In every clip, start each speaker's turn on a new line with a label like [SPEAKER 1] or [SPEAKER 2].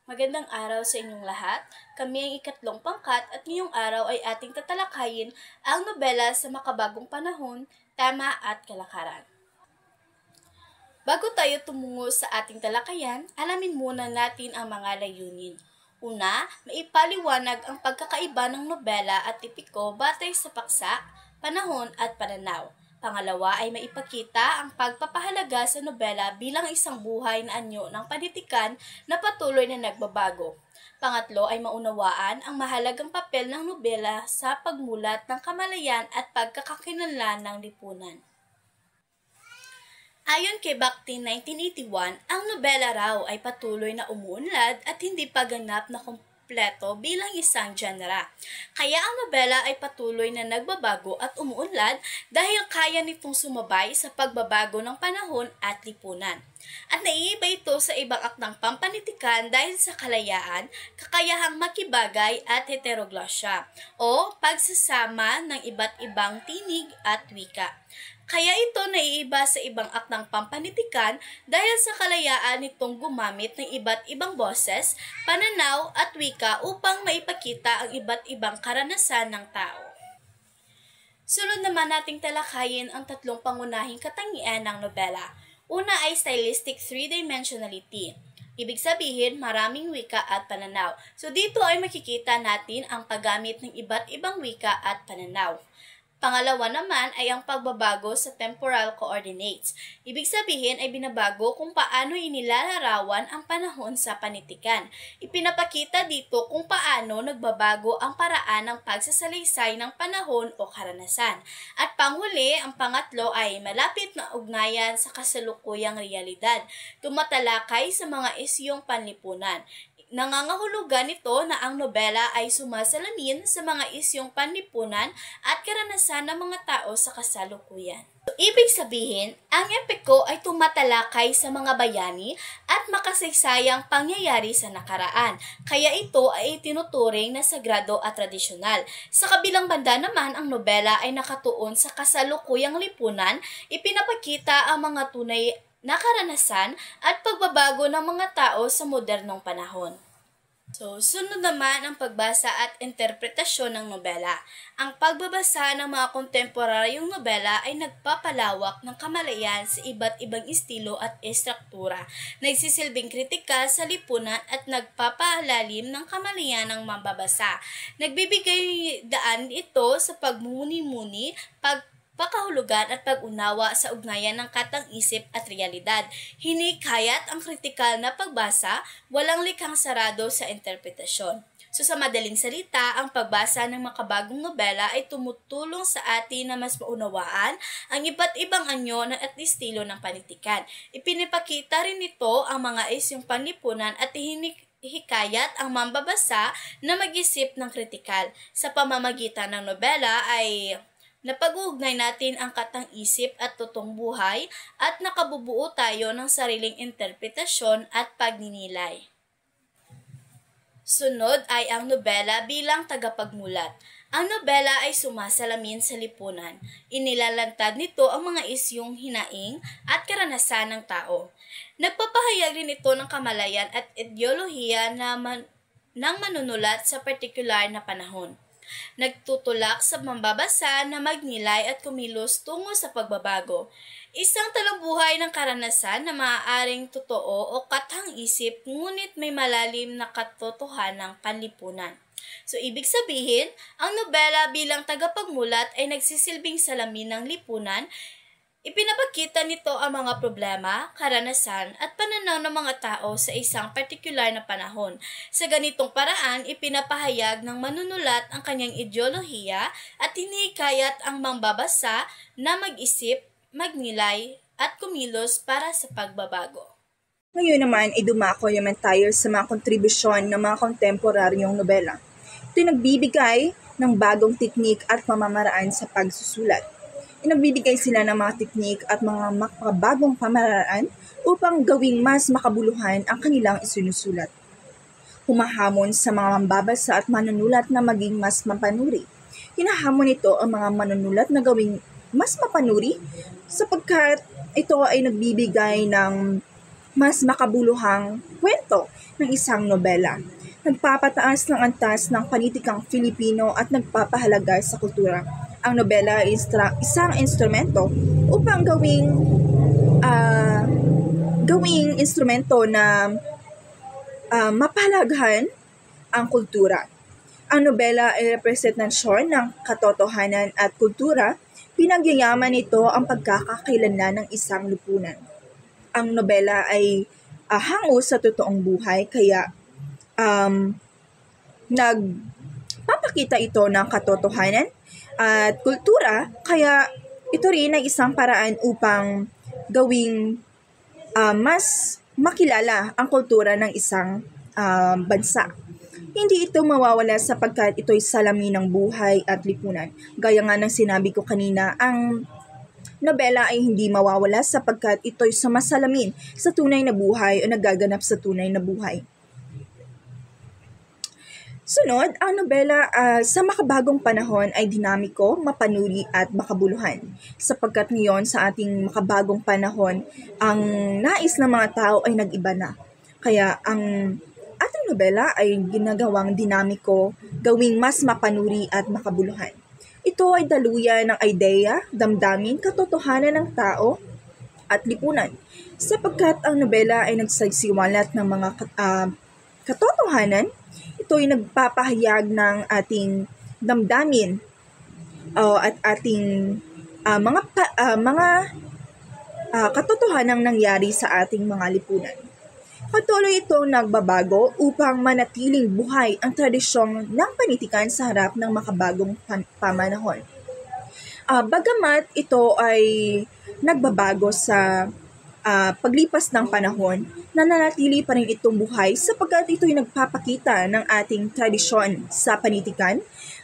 [SPEAKER 1] Magandang araw sa inyong lahat. Kami ang ikatlong pangkat at ngayong araw ay ating tatalakayin ang nobela sa makabagong panahon, tema at kalakaran. Bago tayo tumungo sa ating talakayan, alamin muna natin ang mga layunin. Una, maipaliwanag ang pagkakaiba ng nobela at tipiko batay sa paksa, panahon at pananaw. Pangalawa ay maipakita ang pagpapahalaga sa nobela bilang isang buhay na anyo ng panitikan na patuloy na nagbabago. Pangatlo ay maunawaan ang mahalagang papel ng nobela sa pagmulat ng kamalayan at pagkakakilanlan ng lipunan. Ayon kay Bakhtin 1981, ang nobela raw ay patuloy na umuunlad at hindi pa ganap na kompleto bilang isang genre. Kaya ang nobela ay patuloy na nagbabago at umuunlad dahil kaya nitong sumabay sa pagbabago ng panahon at lipunan. At naiiba ito sa ibang akdang pampanitikan dahil sa kalayaan, kakayahang makibagay at heteroglosya o pagsasama ng iba't ibang tinig at wika. Kaya ito naiiba sa ibang akdang pampanitikan dahil sa kalayaan nitong gumamit ng iba't ibang boses, pananaw at wika upang maipakita ang iba't ibang karanasan ng tao. Sunod naman nating talakayin ang tatlong pangunahing katangian ng nobela. Una ay stylistic three-dimensionality. Ibig sabihin, maraming wika at pananaw. So dito ay makikita natin ang paggamit ng iba't ibang wika at pananaw. Pangalawa naman ay ang pagbabago sa temporal coordinates. Ibig sabihin ay binabago kung paano inilalarawan ang panahon sa panitikan. Ipinapakita dito kung paano nagbabago ang paraan ng pagsasalaysay ng panahon o karanasan. At panghuli, ang pangatlo ay malapit na ugnayan sa kasalukuyang realidad, tumatalakay sa mga isyong panlipunan. Nangangahulugan ito na ang nobela ay sumasalamin sa mga isyong panlipunan at karanasan ng mga tao sa kasalukuyan. Ibig sabihin, ang epiko ay tumatalakay sa mga bayani at makasaysayang pangyayari sa nakaraan, kaya ito ay tinuturing na sagrado at tradisyonal. Sa kabilang banda naman, ang nobela ay nakatuon sa kasalukuyang lipunan, ipinapakita ang mga tunay na karanasan at pagbabago ng mga tao sa modernong panahon. So, sunod naman ang pagbasa at interpretasyon ng nobela. Ang pagbabasa ng mga kontemporaryong nobela ay nagpapalawak ng kamalayan sa iba't ibang estilo at estruktura, nagsisilbing kritikal sa lipunan at nagpapalalim ng kamalayan ng mambabasa. Nagbibigay daan ito sa pagmumuni-muni, pagkahulugan at pag-unawa sa ugnayan ng katang-isip at realidad. Hinikayat ang kritikal na pagbasa, walang likhang sarado sa interpretasyon. So sa madaling salita, ang pagbasa ng makabagong nobela ay tumutulong sa atin na mas maunawaan ang iba't ibang anyo at estilo ng panitikan. Ipinipakita rin ito ang mga isyong panlipunan at hikayat ang mambabasa na mag-isip ng kritikal. Sa pamamagitan ng nobela ay napag-uugnay natin ang katang-isip at totoong buhay at nakabubuo tayo ng sariling interpretasyon at pagninilay. Sunod ay ang nobela bilang tagapagmulat. Ang nobela ay sumasalamin sa lipunan. Inilalantad nito ang mga isyong hinaing at karanasan ng tao. Nagpapahayag rin ito ng kamalayan at ideolohiya ng manunulat sa partikular na panahon. Nagtutulak sa mambabasa na magnilay at kumilos tungo sa pagbabago. Isang talabuhay ng karanasan na maaaring totoo o katang-isip ngunit may malalim na katotohanang panlipunan. So, ibig sabihin, ang nobela bilang tagapagmulat ay nagsisilbing salamin ng lipunan. Ipinapakita nito ang mga problema, karanasan at pananaw ng mga tao sa isang partikular na panahon. Sa ganitong paraan, ipinapahayag ng manunulat ang kanyang ideolohiya at hinihikayat ang mambabasa na mag-isip, magnilay at kumilos para sa pagbabago.
[SPEAKER 2] Ngayon naman ay dumako naman tayo sa mga kontribusyon ng mga kontemporaryong nobela. Ito'y nagbibigay ng bagong teknik at pamamaraan sa pagsusulat. Nagbibigay sila ng mga teknik at mga makabagong pamaraan upang gawing mas makabuluhan ang kanilang isinusulat. Humahamon sa mga mambabasa at manunulat na maging mas mapanuri. Hinahamon ito ang mga manunulat na gawing mas mapanuri sapagkat ito ay nagbibigay ng mas makabuluhang kwento ng isang nobela. Nagpapataas ng antas ng panitikang Filipino at nagpapahalaga sa kultura. Ang nobela ay isang instrumento upang gawing instrumento na mapalaghan ang kultura. Ang nobela ay representasyon ng katotohanan at kultura. Pinagyayaman nito ang pagkakakilanlan ng isang lipunan. Ang nobela ay hango sa totoong buhay, kaya nagpapakita ito ng katotohanan at kultura, kaya ito rin ay isang paraan upang gawing mas makilala ang kultura ng isang bansa. Hindi ito mawawala sapagkat ito'y salamin ng buhay at lipunan. Gaya nga ng sinabi ko kanina, ang nobela ay hindi mawawala sapagkat ito'y sumasalamin sa tunay na buhay o nagaganap sa tunay na buhay. Sunod, ang nobela sa makabagong panahon ay dinamiko, mapanuri at makabuluhan. Sapagkat ngayon sa ating makabagong panahon, ang nais ng mga tao ay nag-iba na. Kaya ang ating nobela ay ginagawang dinamiko, gawing mas mapanuri at makabuluhan. Ito ay daluyan ng ideya, damdamin, katotohanan ng tao at lipunan. Sapagkat ang nobela ay nagsagsiwalat ng mga katotohanan, ito ay nagpapahayag ng ating damdamin at ating mga katotohanang nangyari sa ating mga lipunan. Patuloy itong nagbabago upang manatiling buhay ang tradisyong ng panitikan sa harap ng makabagong pamanahon. Bagamat ito ay nagbabago sa paglipas ng panahon, nananatili pa rin itong buhay sapagkat ito'y nagpapakita ng ating tradisyon sa panitikan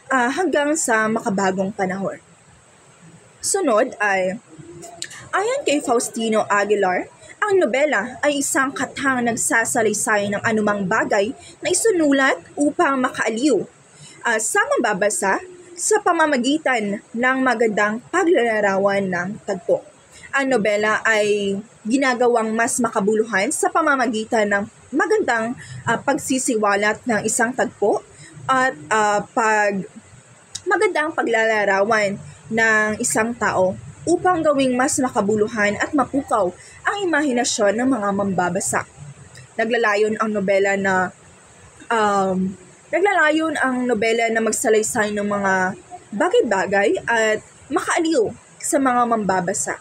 [SPEAKER 2] hanggang sa makabagong panahon. Sunod ay, ayon kay Faustino Aguilar, ang nobela ay isang kathang nagsasalaysay ng anumang bagay na isunulat upang makaaliw sa mambabasa sa pamamagitan ng magandang paglalarawan ng tagpo. Ang nobela ay ginagawang mas makabuluhan sa pamamagitan ng magandang pagsisiwalat ng isang tagpo at magandang paglalarawan ng isang tao upang gawing mas makabuluhan at mapukaw ang imahinasyon ng mga mambabasa. Naglalayon ang nobela na magsalaysay ng mga bagay-bagay at makaaliw sa mga mambabasa.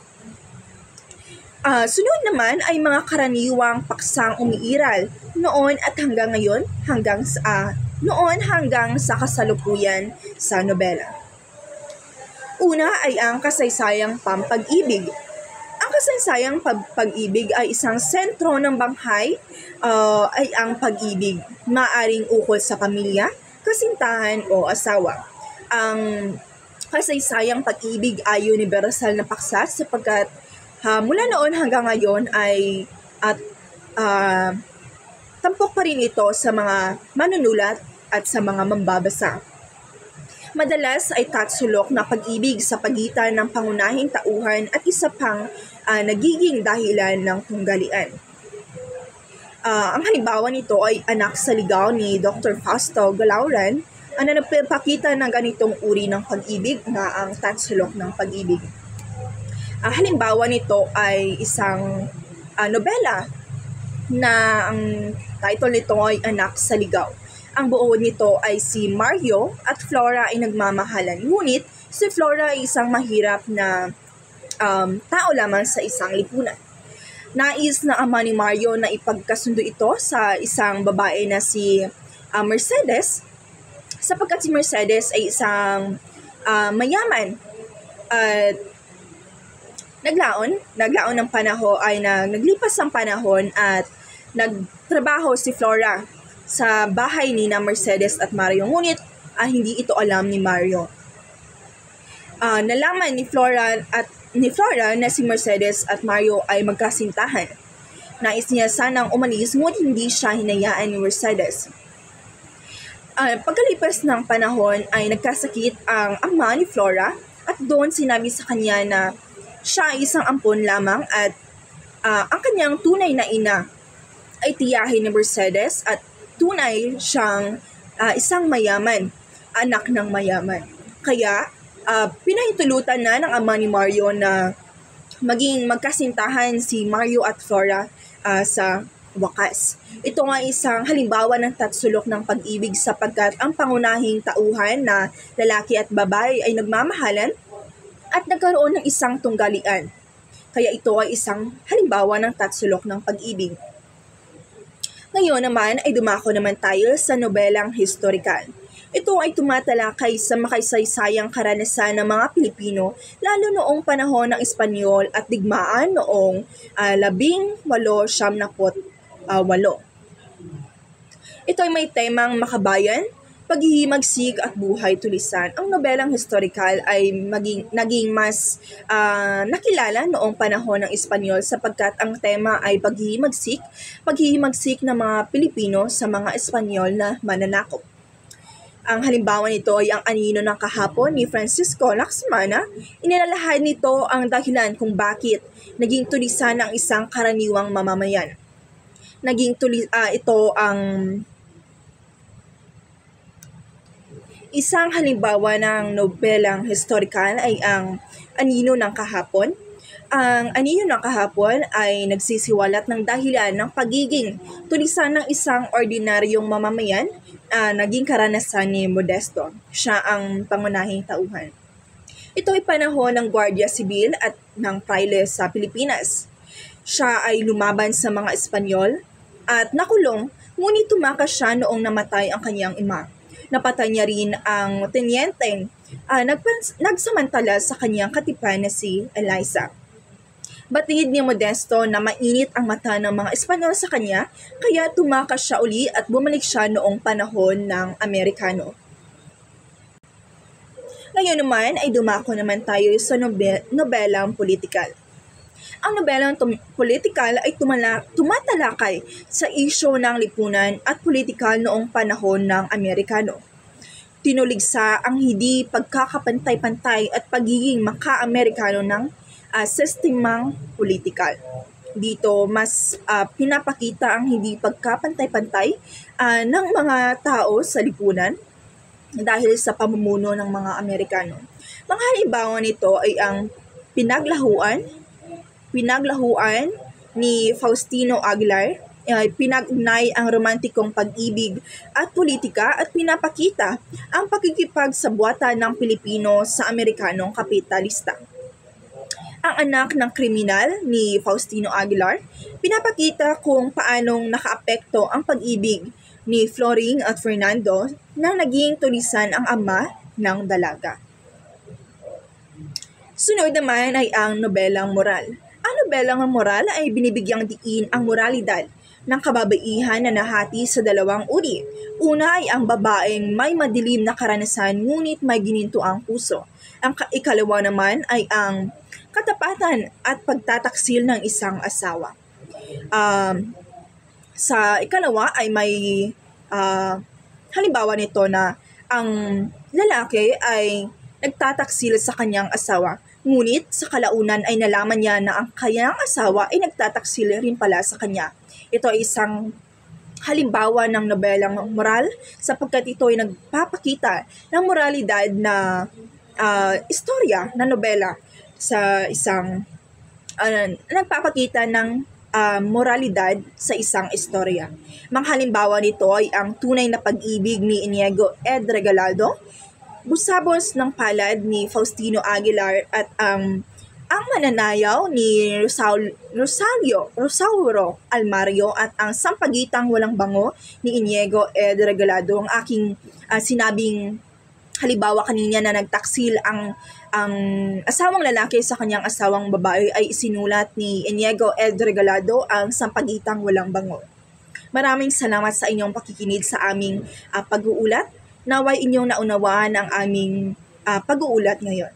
[SPEAKER 2] Sunod naman ay mga karaniwang paksang umiiral noon at hanggang ngayon, hanggang sa kasalukuyan sa nobela. Una ay ang kasaysayang pampag-ibig. Ang kasaysayang pag-ibig ay isang sentro ng banghay ay ang pag-ibig, maaring ukol sa pamilya, kasintahan o asawa. Ang kasaysayang pag-ibig ay universal na paksa sapagkat mula noon hanggang ngayon ay tampok pa rin ito sa mga manunulat at sa mga mambabasa. Madalas ay tatsulok na pag-ibig sa pagitan ng pangunahing tauhan at isa pang nagiging dahilan ng tunggalian. Ang halimbawa nito ay Anak sa Ligaw ni Dr. Fausto Galauran na nagpapakita ng ganitong uri ng pag-ibig na ang tatsulok ng pag-ibig. Halimbawa nito ay isang nobela na ang title nito ay Anak sa Ligaw. Ang buo nito ay si Mario at Flora ay nagmamahalan. Ngunit si Flora ay isang mahirap na tao lamang sa isang lipunan. Nais na ama ni Mario na ipagkasundo ito sa isang babae na si Mercedes sapagkat si Mercedes ay isang mayaman at naglaon ng panahon ay naglipas ang panahon at nagtrabaho si Flora sa bahay ni na Mercedes at Mario. Ngunit hindi ito alam ni Mario. Nalaman ni Flora na si Mercedes at Mario ay magkasintahan. Nais niya sanang umalis ngunit hindi siya hinayaan ni Mercedes. Pagkalipas ng panahon ay nagkasakit ang ama ni Flora at doon sinabi sa kanya na siya ay isang ampon lamang at Ang kanyang tunay na ina ay tiyahin ni Mercedes at tunay siyang isang mayaman, anak ng mayaman. Kaya pinahintulutan na ng ama ni Mario na maging magkasintahan si Mario at Flora sa wakas. Ito nga isang halimbawa ng tatsulok ng pag-ibig sapagkat ang pangunahing tauhan na lalaki at babae ay nagmamahalan at nagkaroon ng isang tunggalian. Kaya ito ay isang halimbawa ng tatsulok ng pag-ibig. Ngayon naman ay dumako naman tayo sa nobelang historikal. Ito ay tumatalakay sa makasaysayang karanasan ng mga Pilipino lalo noong panahon ng Espanyol at digmaan noong 1898. Ito ay may temang makabayan, paghihimagsik at buhay tulisan. Ang nobelang historikal ay naging mas nakilala noong panahon ng Espanyol sapagkat ang tema ay paghihimagsik ng mga Pilipino sa mga Espanyol na mananakop. Ang halimbawa nito ay ang Anino ng Kahapon ni Francisco Laxmana. Inilalahad nito ang dahilan kung bakit naging tulisan ang isang karaniwang mamamayan. Ito ang isang halimbawa ng nobelang historikal ay ang Anino ng Kahapon. Ang Anino ng Kahapon ay nagsisiwalat ng dahilan ng pagiging tulisan ng isang ordinaryong mamamayan, naging karanasan ni Modesto. Siya ang pangunahing tauhan. Ito ay panahon ng Guardia Civil at ng Fraile sa Pilipinas. Siya ay lumaban sa mga Espanyol at nakulong, ngunit tumakas siya noong namatay ang kanyang ima. Napatay niya rin ang tenyenteng nagsamantala sa kanyang katipan na si Eliza. Batid ni Modesto na mainit ang mata ng mga Espanyol sa kanya, kaya tumakas siya uli at bumalik siya noong panahon ng Amerikano. Ngayon naman ay dumako naman tayo sa nobelang politikal. Ang nobelang politikal ay tumatalakay sa isyu ng lipunan at politikal noong panahon ng Amerikano. Tinuligsa ang hindi pagkakapantay-pantay at pagiging maka-Amerikano ng sistemang politikal. Dito, mas pinapakita ang hindi pagkapantay-pantay ng mga tao sa lipunan dahil sa pamumuno ng mga Amerikano. Mga halimbawa nito ay ang pinaglahuan ni Faustino Aguilar, pinag-ugnay ang romantikong pag-ibig at politika at pinapakita ang pagkikipagsabuatan ng Pilipino sa Amerikanong kapitalista. Ang Anak ng Kriminal ni Faustino Aguilar, pinapakita kung paanong nakaapekto ang pag-ibig ni Floring at Fernando na naging tulisan ang ama ng dalaga. Sunod naman ay ang nobelang moral. Ang nobelang moral ay binibigyang diin ang moralidad ng kababaihan na nahati sa dalawang uri. Una ay ang babaeng may madilim na karanasan ngunit may ginintuang puso. Ang ikalawa naman ay ang katapatan at pagtataksil ng isang asawa. Sa ikalawa ay may halimbawa nito na ang lalaki ay nagtataksil sa kanyang asawa. Ngunit sa kalaunan ay nalaman niya na ang kanyang asawa ay nagtataksil rin pala sa kanya. Ito ay isang halimbawa ng nobelang moral sapagkat ito ay nagpapakita ng moralidad na istorya na nobela sa isang nagpapakita ng moralidad sa isang istorya. Mga halimbawa nito ay ang Tunay na Pag-ibig ni Inigo Ed Regalado, Busabos ng Palad ni Faustino Aguilar at ang Mananayaw ni Rosauro Almario at ang Sampagitang Walang Bango ni Inigo Ed Regalado. Ang aking sinabing halimbawa kanina na nagtaksil ang asawang lalaki sa kanyang asawang babae ay isinulat ni Inigo Ed Regalado, ang Sampagitang Walang Bango. Maraming salamat sa inyong pakikinig sa aming pag-uulat. Naway inyong naunawaan ang aming pag-uulat ngayon.